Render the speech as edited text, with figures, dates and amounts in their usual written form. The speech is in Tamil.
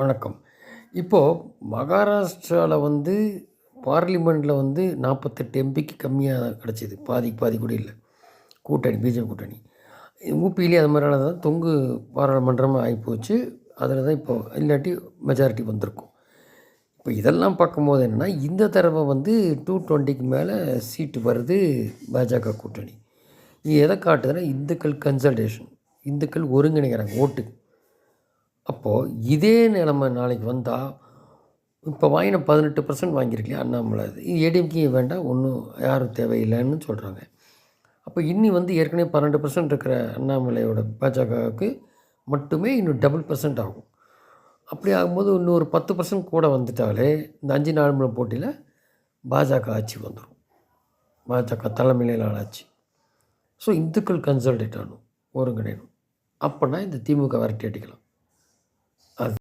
வணக்கம். இப்போது மகாராஷ்டிராவில் வந்து பார்லிமெண்ட்டில் வந்து 48 எம்பிக்கு கம்மியாக கிடச்சிது. பாதிக்கு பாதி கூட இல்லை. கூட்டணி பிஜேபி கூட்டணி. ஊபியிலே அது மாதிரியான தான் தொங்கு பாராளுமன்றமாக ஆகிப்போச்சு. அதில் தான் இப்போ இல்லாட்டி மெஜாரிட்டி வந்திருக்கும். இப்போ இதெல்லாம் பார்க்கும்போது என்னென்னா, இந்த தடவை வந்து 220க்கு மேலே சீட்டு வருது பாஜக கூட்டணி. இது எதை காட்டுதுன்னா, இந்துக்கள் கன்சல்டேஷன், இந்துக்கள் ஒருங்கிணைக்கிறாங்க ஓட்டுக்கு. அப்போது இதே நிலைமை நாளைக்கு வந்தால், இப்போ வாங்கின 18% வாங்கியிருக்கலையா அண்ணாமலை, இது ஏடிஎம்கே வேண்டாம், ஒன்றும் யாரும் தேவையில்லைன்னு சொல்கிறாங்க. அப்போ இன்னி வந்து ஏற்கனவே 12% இருக்கிற அண்ணாமலையோட பாஜகவுக்கு மட்டுமே இன்னும் டபுள் % ஆகும். அப்படி ஆகும்போது இன்னும் ஒரு 10% கூட வந்துட்டாலே இந்த 5 நாள் போட்டியில் பாஜக ஆட்சி வந்துடும். பாஜக தலைமையிலான ஆட்சி. ஸோ இந்துக்கள் கன்சல்டேட் ஆகணும், ஒருங்கிணைணும். அப்போனா இந்த திமுக விரட்டி அடிக்கலாம்.